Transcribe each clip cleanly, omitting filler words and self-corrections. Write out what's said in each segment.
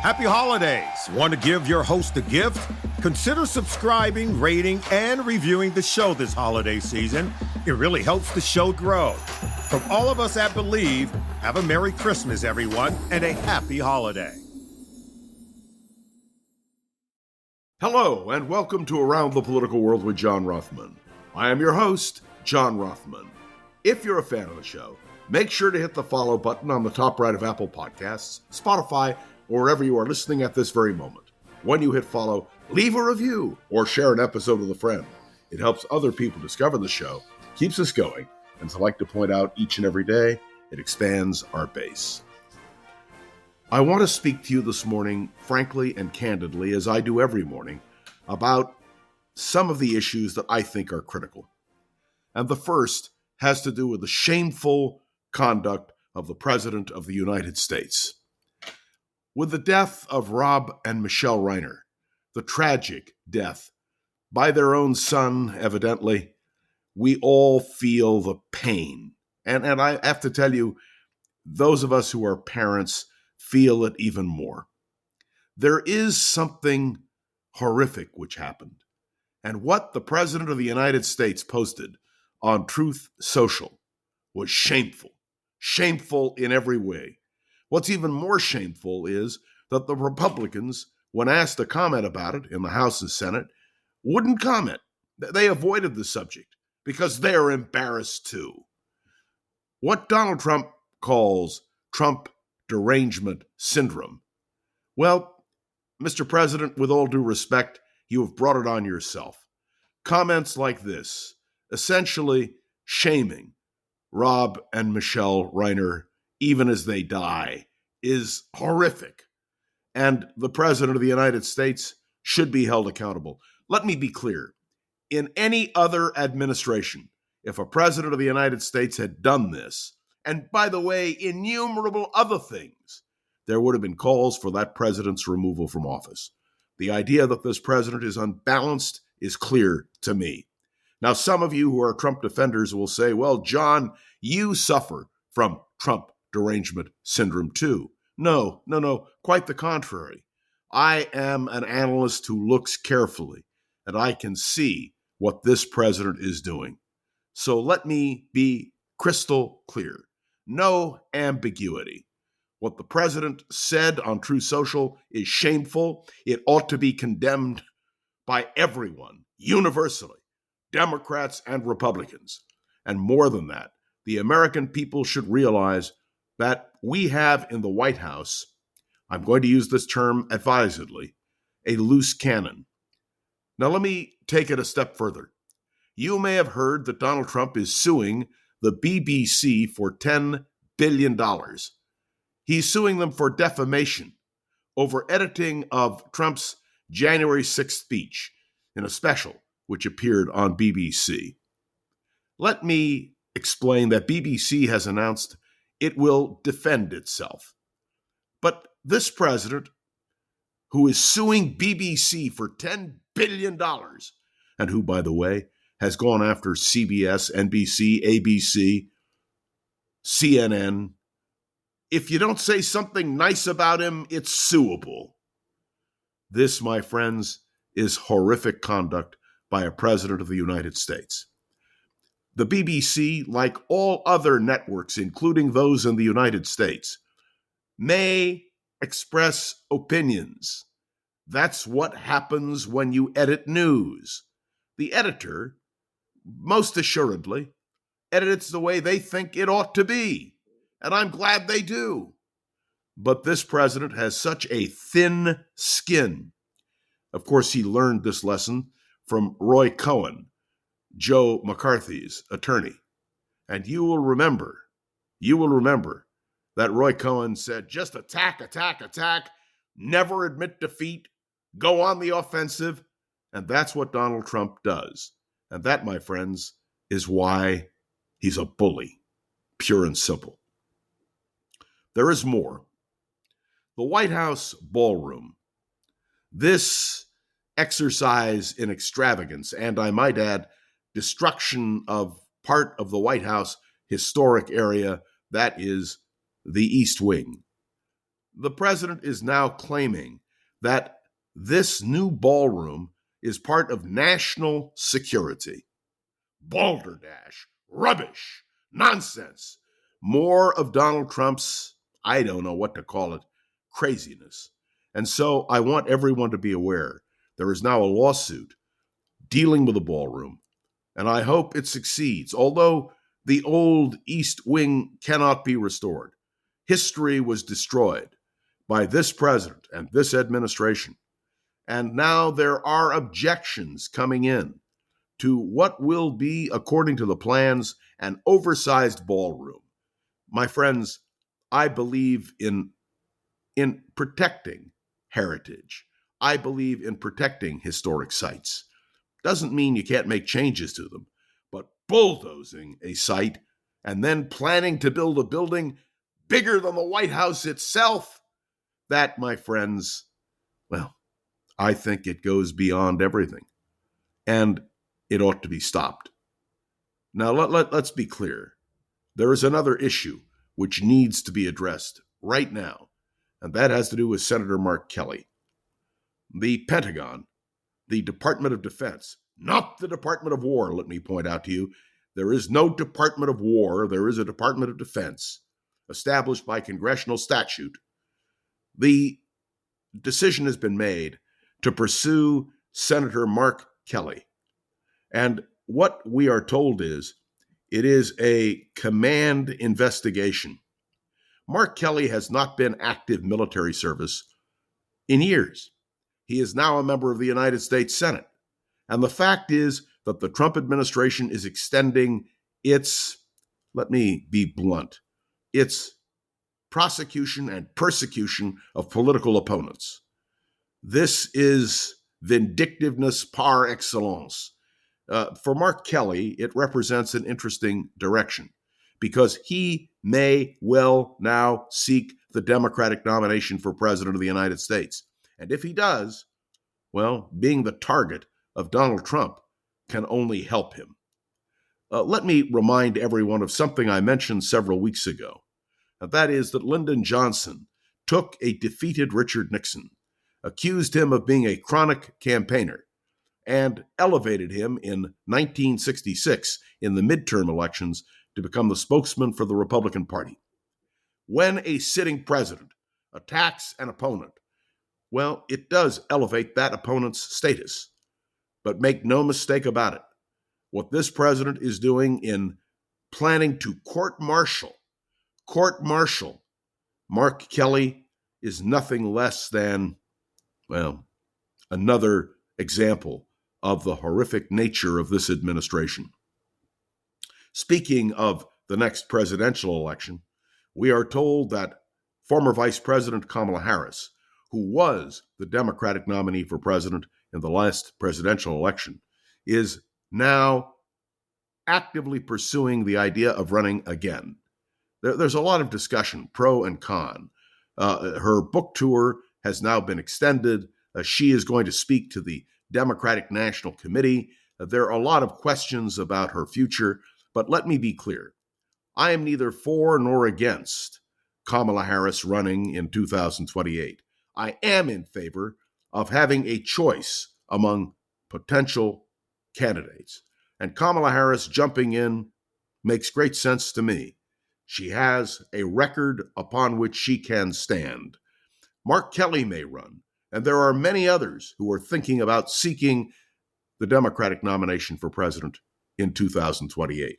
Happy holidays. Want to give your host a gift? Consider subscribing, rating, and reviewing the show this holiday season. It really helps the show grow. From all of us at Believe, have a Merry Christmas, everyone, and a happy holiday. Hello, and welcome to Around the Political World with John Rothman. I am your host, John Rothman. If you're a fan of the show, make sure to hit the follow button on the top right of Apple Podcasts, Spotify, or wherever you are listening at this very moment. When you hit follow, leave a review or share an episode with a friend. It helps other people discover the show, keeps us going, and as I like to point out each and every day, it expands our base. I want to speak to you this morning, frankly and candidly, as I do every morning, about some of the issues that I think are critical. And the first has to do with the shameful conduct of the President of the United States. With the death of Rob and Michelle Reiner, the tragic death by their own son, evidently, we all feel the pain. And I have to tell you, those of us who are parents feel it even more. There is something horrific which happened. And what the President of the United States posted on Truth Social was shameful. Shameful in every way. What's even more shameful is that the Republicans, when asked to comment about it in the House and Senate, wouldn't comment. They avoided the subject because they're embarrassed too. What Donald Trump calls Trump derangement syndrome. Well, Mr. President, with all due respect, you have brought it on yourself. Comments like this, essentially shaming Rob and Michelle Reiner, even as they die, is horrific. And the President of the United States should be held accountable. Let me be clear. In any other administration, if a President of the United States had done this, and by the way, innumerable other things, there would have been calls for that president's removal from office. The idea that this president is unbalanced is clear to me. Now, some of you who are Trump defenders will say, well, John, you suffer from Trump derangement syndrome too. No, quite the contrary. I am an analyst who looks carefully, and I can see what this president is doing. So let me be crystal clear. No ambiguity. What the president said on Truth Social is shameful. It ought to be condemned by everyone, universally, Democrats and Republicans. And more than that, the American people should realize that we have in the White House, I'm going to use this term advisedly, a loose cannon. Now let me take it a step further. You may have heard that Donald Trump is suing the B.B.C. for $10 billion. He's suing them for defamation over editing of Trump's January 6th speech in a special which appeared on B.B.C. Let me explain that B.B.C. has announced it will defend itself. But this president, who is suing B.B.C. for $10 billion, and who, by the way, has gone after CBS, NBC, ABC, CNN. If you don't say something nice about him, it's suable. This, my friends, is horrific conduct by a president of the United States. The BBC, like all other networks, including those in the United States, may express opinions. That's what happens when you edit news. The editor, most assuredly, edits the way they think it ought to be. And I'm glad they do. But this president has such a thin skin. Of course, he learned this lesson from Roy Cohn, Joe McCarthy's attorney. And you will remember that Roy Cohn said, just attack, never admit defeat, go on the offensive. And that's what Donald Trump does. And that, my friends, is why he's a bully, pure and simple. There is more. The White House ballroom, this exercise in extravagance, and I might add, destruction of part of the White House historic area, that is the East Wing. The president is now claiming that this new ballroom is part of national security. Balderdash, rubbish, nonsense. More of Donald Trump's, I don't know what to call it, craziness. And so I want everyone to be aware there is now a lawsuit dealing with the ballroom, and I hope it succeeds. Although the old East Wing cannot be restored, history was destroyed by this president and this administration. And now there are objections coming in to what will be, according to the plans, an oversized ballroom. My friends, I believe in protecting heritage. I believe in protecting historic sites. Doesn't mean you can't make changes to them, but bulldozing a site and then planning to build a building bigger than the White House itself, that, my friends, well, I think it goes beyond everything, and it ought to be stopped. Now, let's be clear. There is another issue which needs to be addressed right now, and that has to do with Senator Mark Kelly. The Pentagon, the Department of Defense, not the Department of War, let me point out to you. There is no Department of War. There is a Department of Defense established by congressional statute. The decision has been made to pursue Senator Mark Kelly. And what we are told is it is a command investigation. Mark Kelly has not been active military service in years. He is now a member of the United States Senate. And the fact is that the Trump administration is extending its, let me be blunt, its prosecution and persecution of political opponents. This is vindictiveness par excellence. For Mark Kelly, it represents an interesting direction because he may well now seek the Democratic nomination for president of the United States. And if he does, well, being the target of Donald Trump can only help him. Let me remind everyone of something I mentioned several weeks ago. And that is that Lyndon Johnson took a defeated Richard Nixon, accused him of being a chronic campaigner, and elevated him in 1966 in the midterm elections to become the spokesman for the Republican Party. When a sitting president attacks an opponent, well, it does elevate that opponent's status. But make no mistake about it. What this president is doing in planning to court-martial Mark Kelly is nothing less than, well, another example of the horrific nature of this administration. Speaking of the next presidential election, we are told that former Vice President Kamala Harris, who was the Democratic nominee for president in the last presidential election, is now actively pursuing the idea of running again. There's a lot of discussion, pro and con. Her book tour has now been extended. She is going to speak to the Democratic National Committee. There are a lot of questions about her future, but let me be clear. I am neither for nor against Kamala Harris running in 2028. I am in favor of having a choice among potential candidates. And Kamala Harris jumping in makes great sense to me. She has a record upon which she can stand. Mark Kelly may run, and there are many others who are thinking about seeking the Democratic nomination for president in 2028.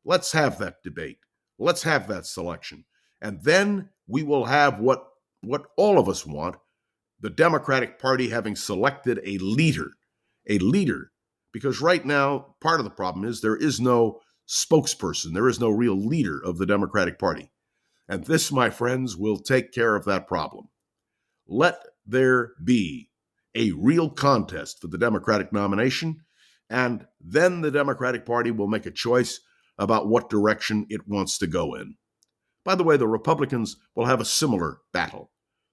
Let's have that debate. Let's have that selection. And then we will have what all of us want, the Democratic Party having selected a leader, because right now, part of the problem is there is no spokesperson, there is no real leader of the Democratic Party. And this, my friends, will take care of that problem. Let there be a real contest for the Democratic nomination, and then the Democratic Party will make a choice about what direction it wants to go in. By the way, the Republicans will have a similar battle.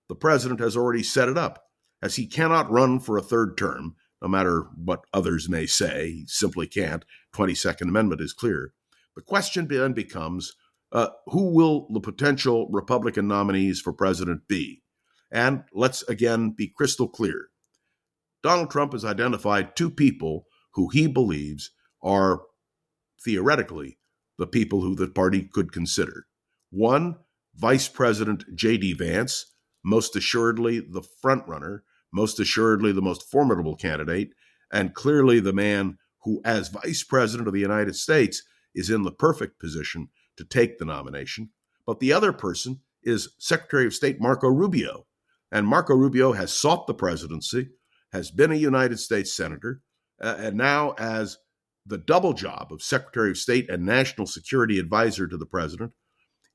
The president has already set it up, as he cannot run for a third term, no matter what others may say. He simply can't. 22nd Amendment is clear. The question then becomes, who will the potential Republican nominees for president be? And let's again be crystal clear. Donald Trump has identified two people who he believes are theoretically the people who the party could consider. One, Vice President J.D. Vance, most assuredly the frontrunner, most assuredly the most formidable candidate, and clearly the man who, as Vice President of the United States, is in the perfect position to take the nomination. But the other person is Secretary of State Marco Rubio. And Marco Rubio has sought the presidency, has been a United States senator, and now as the double job of Secretary of State and National Security Advisor to the president,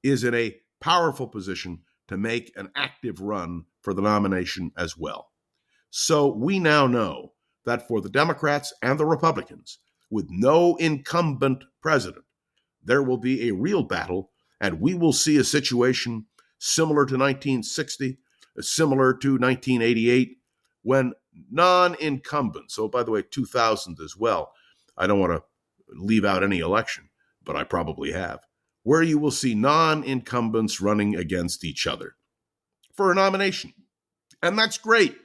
is in a powerful position to make an active run for the nomination as well. So we now know that for the Democrats and the Republicans, with no incumbent president, there will be a real battle, and we will see a situation similar to 1960, similar to 1988, when non-incumbents, so by the way, 2000 as well, I don't want to leave out any election, but I probably have, where you will see non-incumbents running against each other for a nomination. And that's great,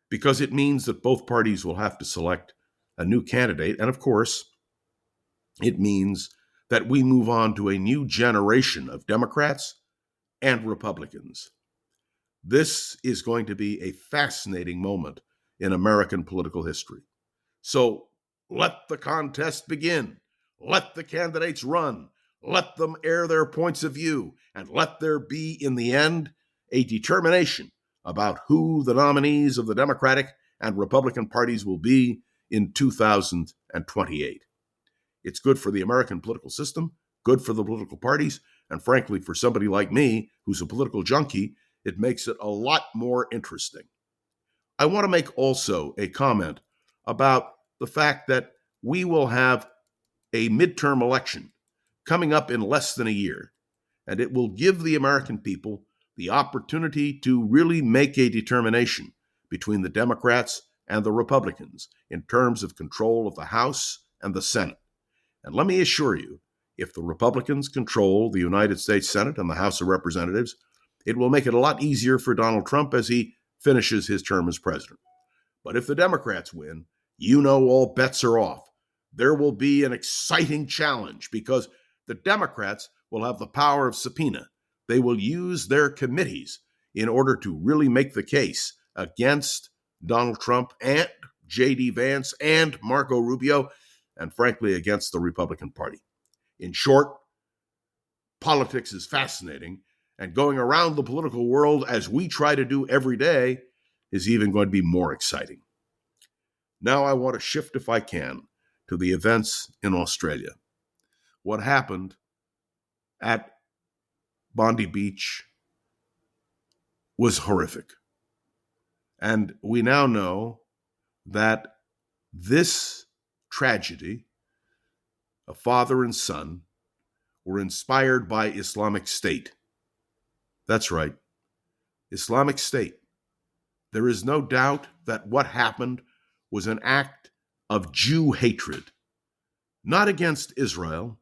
because it means that both parties will have to select a new candidate. And of course, it means that we move on to a new generation of Democrats and Republicans. This is going to be a fascinating moment in American political history. So let the contest begin. Let the candidates run. Let them air their points of view. And let there be, in the end, a determination about who the nominees of the Democratic and Republican parties will be in 2028. It's good for the American political system, good for the political parties, and frankly, for somebody like me, who's a political junkie, it makes it a lot more interesting. I want to make also a comment about the fact that we will have a midterm election coming up in less than a year, and it will give the American people the opportunity to really make a determination between the Democrats and the Republicans in terms of control of the House and the Senate. And let me assure you, if the Republicans control the United States Senate and the House of Representatives, it will make it a lot easier for Donald Trump as he finishes his term as president. But if the Democrats win, you know all bets are off. There will be an exciting challenge because the Democrats will have the power of subpoena. They will use their committees in order to really make the case against Donald Trump and J.D. Vance and Marco Rubio, and frankly, against the Republican Party. In short, politics is fascinating, and going around the political world as we try to do every day is even going to be more exciting. Now I want to shift, if I can, to the events in Australia. What happened at Bondi Beach was horrific. And we now know that this tragedy, a father and son, were inspired by Islamic State. That's right, Islamic State. There is no doubt that what happened was an act of Jew hatred, not against Israel,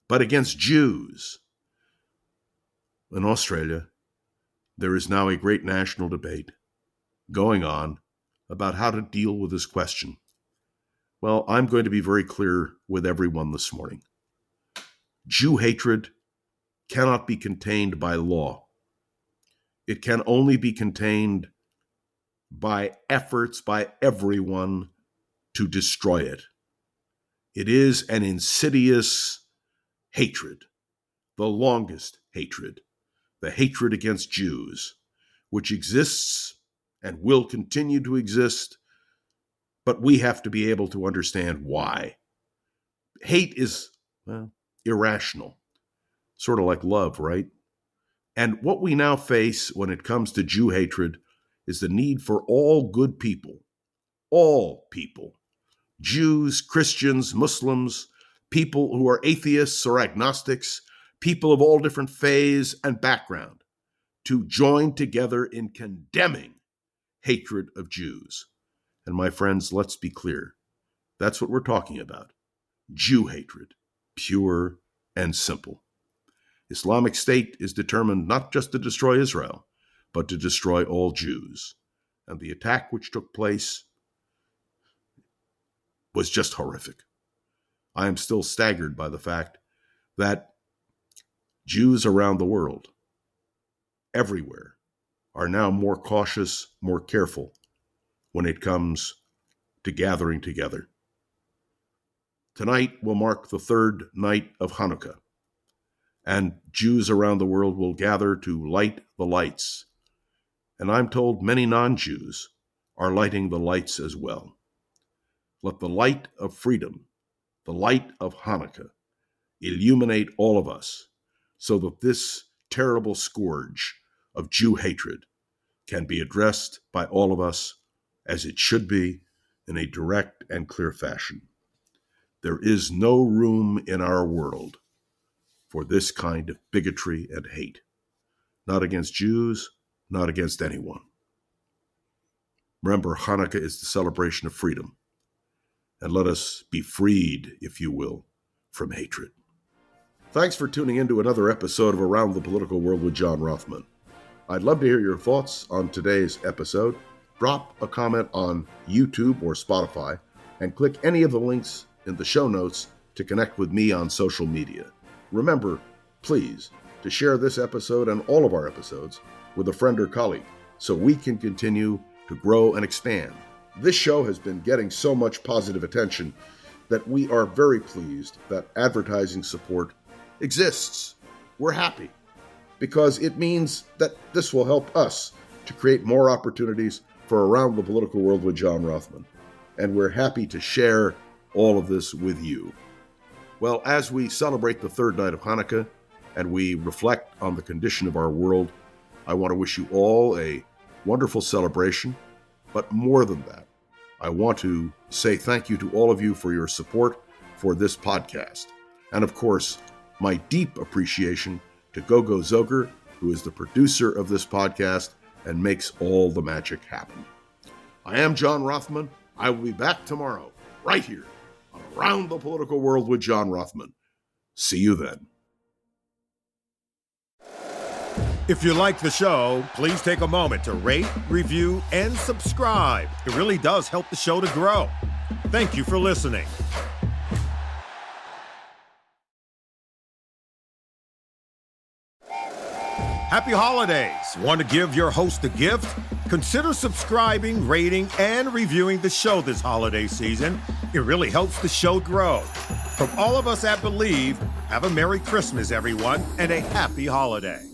but against Jews. In Australia, there is now a great national debate going on about how to deal with this question. Well, I'm going to be very clear with everyone this morning. Jew hatred cannot be contained by law. It can only be contained by efforts by everyone to destroy it. It is an insidious hatred, the longest hatred, the hatred against Jews, which exists and will continue to exist, but we have to be able to understand why. Hate is, irrational, sort of like love, right? And what we now face when it comes to Jew hatred is the need for all good people, Jews, Christians, Muslims, people who are atheists or agnostics, people of all different faiths and background, to join together in condemning hatred of Jews. And my friends, let's be clear. That's what we're talking about. Jew hatred, pure and simple. Islamic State is determined not just to destroy Israel, but to destroy all Jews. And the attack which took place was just horrific. I am still staggered by the fact that Jews around the world, everywhere, are now more cautious, more careful when it comes to gathering together. Tonight will mark the third night of Hanukkah, and Jews around the world will gather to light the lights. And I'm told many non-Jews are lighting the lights as well. Let the light of freedom, the light of Hanukkah, illuminate all of us so that this terrible scourge of Jew hatred can be addressed by all of us as it should be, in a direct and clear fashion. There is no room in our world for this kind of bigotry and hate. Not against Jews, not against anyone. Remember, Hanukkah is the celebration of freedom. And let us be freed, if you will, from hatred. Thanks for tuning in to another episode of Around the Political World with John Rothman. I'd love to hear your thoughts on today's episode. Drop a comment on YouTube or Spotify and click any of the links in the show notes to connect with me on social media. Remember, please, to share this episode and all of our episodes with a friend or colleague so we can continue to grow and expand. This show has been getting so much positive attention that we are very pleased that advertising support exists. We're happy because it means that this will help us to create more opportunities for Around the Political World with John Rothman. And we're happy to share all of this with you. Well, as we celebrate the third night of Hanukkah and we reflect on the condition of our world, I want to wish you all a wonderful celebration. But more than that, I want to say thank you to all of you for your support for this podcast. And of course, my deep appreciation to Gogo Zoger, who is the producer of this podcast and makes all the magic happen. I am John Rothman. I will be back tomorrow, right here, on Around the Political World with John Rothman. See you then. If you like the show, please take a moment to rate, review, and subscribe. It really does help the show to grow. Thank you for listening. Happy holidays! Want to give your host a gift? Consider subscribing, rating, and reviewing the show this holiday season. It really helps the show grow. From all of us at Believe, have a Merry Christmas, everyone, and a Happy Holiday.